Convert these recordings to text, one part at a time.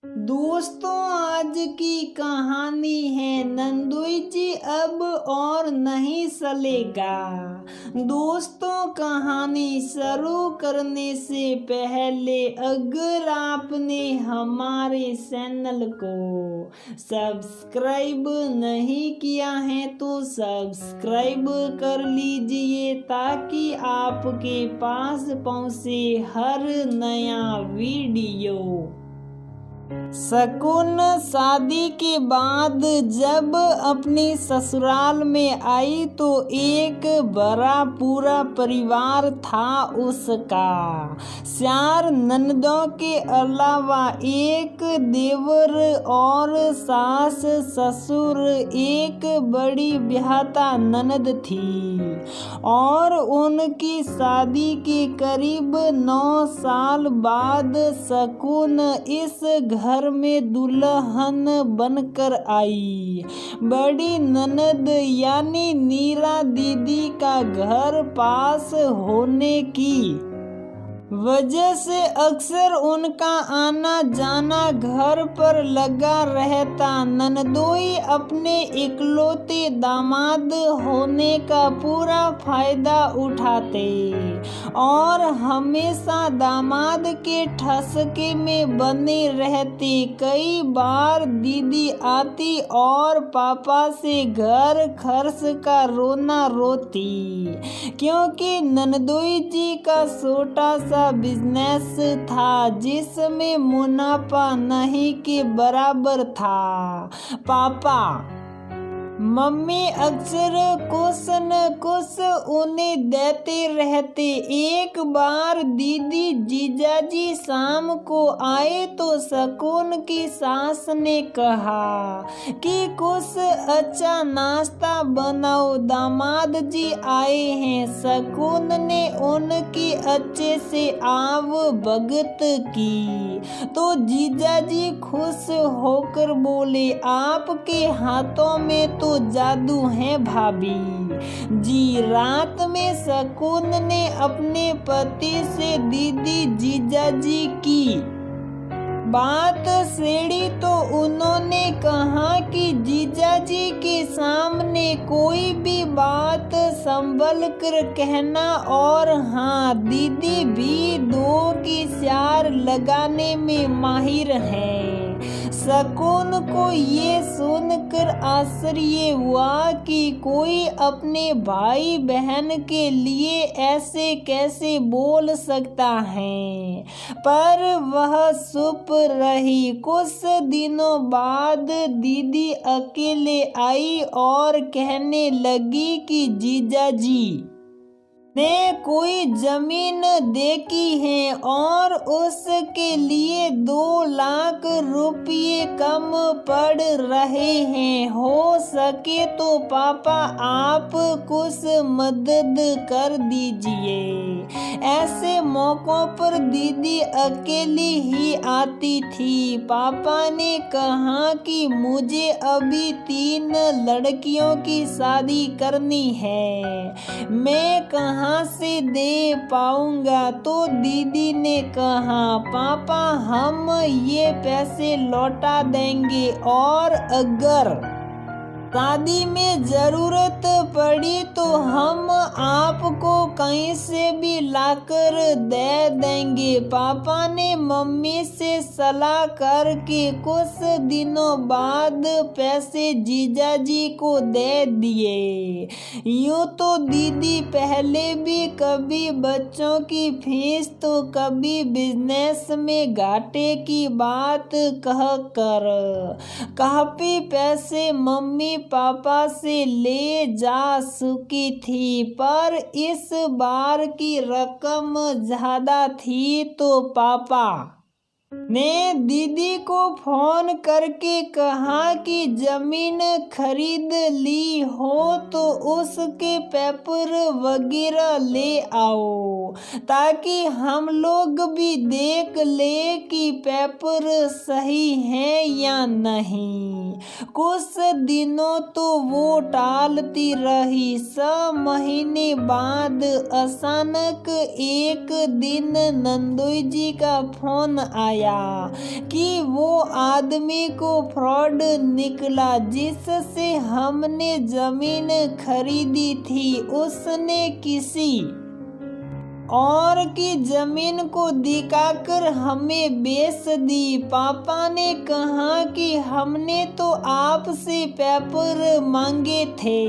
दोस्तों, आज की कहानी है नंदोई जी अब और नहीं सलेगा। दोस्तों, कहानी शुरू करने से पहले अगर आपने हमारे चैनल को सब्सक्राइब नहीं किया है तो सब्सक्राइब कर लीजिए ताकि आपके पास पहुंचे हर नया वीडियो। शकुन शादी के बाद जब अपनी ससुराल में आई तो एक बड़ा पूरा परिवार था उसका। 4 ननदों के अलावा एक देवर और सास ससुर, एक बड़ी ब्याहता ननद थी और उनकी शादी के करीब 9 साल बाद शकुन इस घर में दुल्हन बनकर आई। बड़ी ननद यानी नीरा दीदी का घर पास होने की वजह से अक्सर उनका आना जाना घर पर लगा रहता। ननदोई अपने इकलौते दामाद होने का पूरा फायदा उठाते और हमेशा दामाद के ठसके में बने रहते। कई बार दीदी आती और पापा से घर खर्च का रोना रोती क्योंकि ननदोई जी का छोटा सा बिजनेस था जिसमें मुनाफा नहीं के बराबर था। पापा मम्मी अक्सर कुछ न कुछ उन्हें देते रहते। एक बार दीदी जीजाजी शाम को आए तो शकुन की सास ने कहा कि कुछ अच्छा नाश्ता बनाओ, दामाद जी आए हैं। शकुन ने उनकी अच्छे से आव भगत की तो जीजाजी खुश होकर बोले, आपके हाथों में तो जादू है भाभी जी। रात में शकुन ने अपने पति से दीदी जीजाजी की बात छेड़ी तो उन्होंने कहा कि जीजाजी के सामने कोई भी बात संभल कर कहना। और हाँ, दीदी भी 2 की 4 लगाने में माहिर हैं। शकुन को ये सुनकर आश्चर्य हुआ कि कोई अपने भाई बहन के लिए ऐसे कैसे बोल सकता है, पर वह चुप रही। कुछ दिनों बाद दीदी अकेले आई और कहने लगी कि जीजाजी ने कोई जमीन देखी है और उसके लिए 2 लाख रुपये कम पड़ रहे हैं। हो सके तो पापा आप कुछ मदद कर दीजिए। ऐसे मौकों पर दीदी अकेली ही आती थी। पापा ने कहा कि मुझे अभी 3 लड़कियों की शादी करनी है, मैं कहाँ से दे पाऊंगा। तो दीदी ने कहा, पापा हम ये पैसे लौटा देंगे और अगर शादी में जरूरत पड़ी तो हम आपको कहीं से भी लाकर दे देंगे। पापा ने मम्मी से सलाह करके कुछ दिनों बाद पैसे जीजाजी को दे दिए। यूं तो दीदी पहले भी कभी बच्चों की फीस तो कभी बिजनेस में घाटे की बात कह कर काफी पैसे मम्मी पापा से ले जा चुकी थी, पर इस बार की रकम ज्यादा थी तो पापा ने दीदी को फोन करके कहा कि जमीन खरीद ली हो तो उसके पेपर वगैरह ले आओ ताकि हम लोग भी देख ले कि पेपर सही है या नहीं। कुछ दिनों तो वो टालती रही। 6 महीने बाद अचानक एक दिन नंदोई जी का फोन आया कि वो आदमी को फ्रॉड निकला जिससे हमने जमीन खरीदी थी। उसने किसी और की जमीन को दिखाकर हमें बेच दी। पापा ने कहा कि हमने तो आपसे पेपर मांगे थे,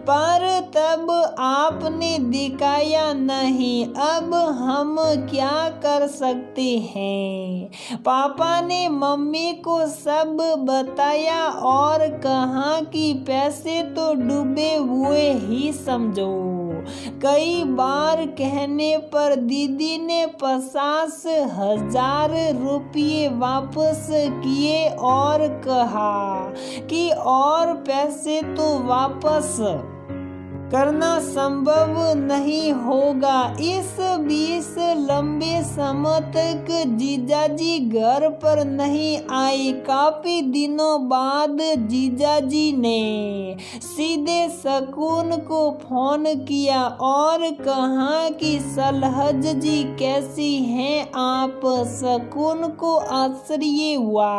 पर तब आपने दिखाया नहीं। अब हम क्या कर सकते हैं? पापा ने मम्मी को सब बताया और कहा कि पैसे तो डूबे हुए ही समझो। कई बार कहने पर दीदी ने 50,000 रुपये वापस किए और कहा कि और पैसे तो वापस करना संभव नहीं होगा। इस बीच लंबे समय तक जीजाजी घर पर नहीं आए। काफी दिनों बाद जीजाजी ने सीधे शकुन को फोन किया और कहा कि सलहज जी कैसी हैं आप? शकुन को आश्चर्य हुआ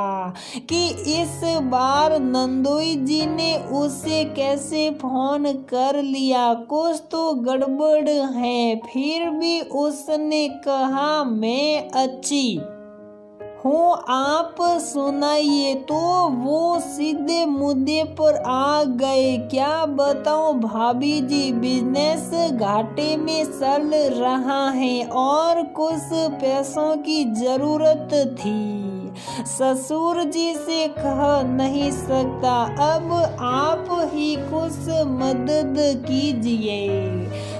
कि इस बार नंदोई जी ने उसे कैसे फोन कर लिया। कुछ तो गड़बड़ है। फिर भी उसने कहा मैं अच्छी हूँ, आप सुनाइए। तो वो सीधे मुद्दे पर आ गए। क्या बताऊं भाभी जी, बिजनेस घाटे में चल रहा है और कुछ पैसों की जरूरत थी। ससुर जी से कह नहीं सकता। अब आप ही कुछ मदद कीजिए।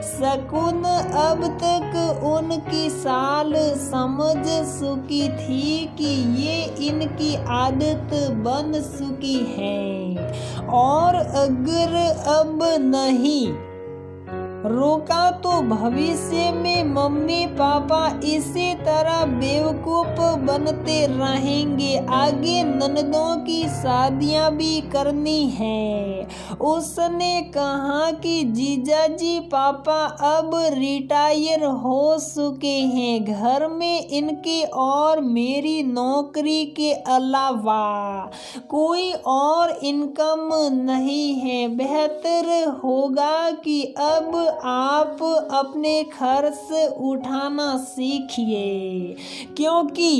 शकुन अब तक उनकी साल समझ चुकी थी कि ये इनकी आदत बन चुकी है और अगर अब नहीं रोका तो भविष्य में मम्मी पापा इसी तरह बेवकूफ बनते रहेंगे। आगे ननदों की शादियां भी करनी है। उसने कहा कि जीजाजी पापा अब रिटायर हो चुके हैं। घर में इनके और मेरी नौकरी के अलावा कोई और इनकम नहीं है। बेहतर होगा कि अब आप अपने खर्च उठाना सीखिए, क्योंकि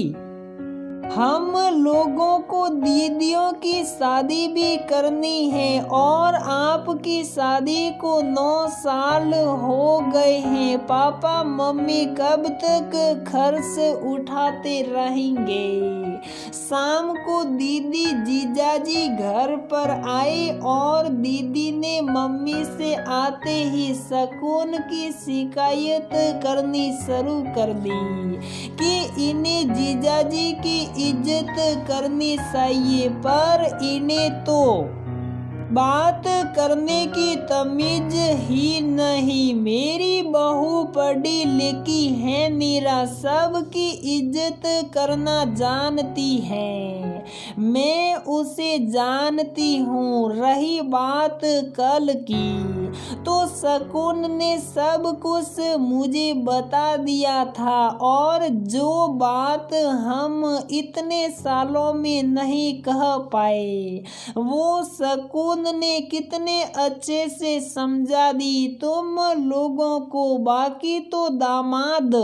हम लोगों को दीदियों की शादी भी करनी है और आपकी शादी को 9 साल हो गए हैं। पापा मम्मी कब तक खर्च उठाते रहेंगे? शाम को दीदी जीजाजी घर पर आए और दीदी ने मम्मी से आते ही शकुन की शिकायत करनी शुरू कर दी कि इन्हें जीजाजी की इज्जत करनी चाहिए, पर इन्हें तो बात करने की तमीज ही नहीं। मेरी बहू पढ़ी लिखी है नीरा, सबकी इज्जत करना जानती है। मैं उसे जानती हूँ। रही बात कल की, तो शकुन ने सब कुछ मुझे बता दिया था और जो बात हम इतने सालों में नहीं कह पाए वो शकुन ने कितने अच्छे से समझा दी तुम लोगों को। बाकी तो दामाद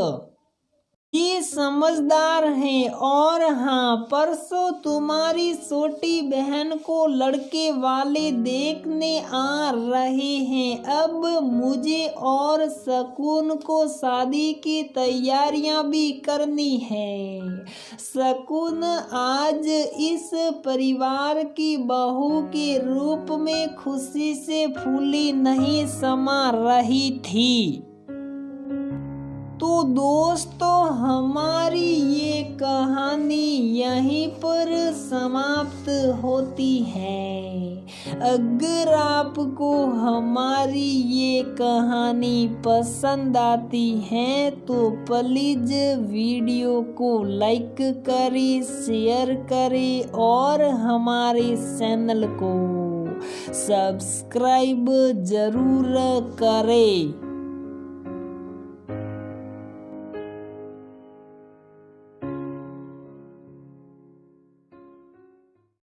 ये समझदार है। और हाँ, परसों तुम्हारी छोटी बहन को लड़के वाले देखने आ रहे हैं। अब मुझे और शकुन को शादी की तैयारियां भी करनी है। शकुन आज इस परिवार की बहू के रूप में खुशी से फूली नहीं समा रही थी। तो दोस्तों, हमारी ये कहानी यहीं पर समाप्त होती है। अगर आपको हमारी ये कहानी पसंद आती है तो प्लीज वीडियो को लाइक करें, शेयर करें और हमारे चैनल को सब्सक्राइब जरूर करें।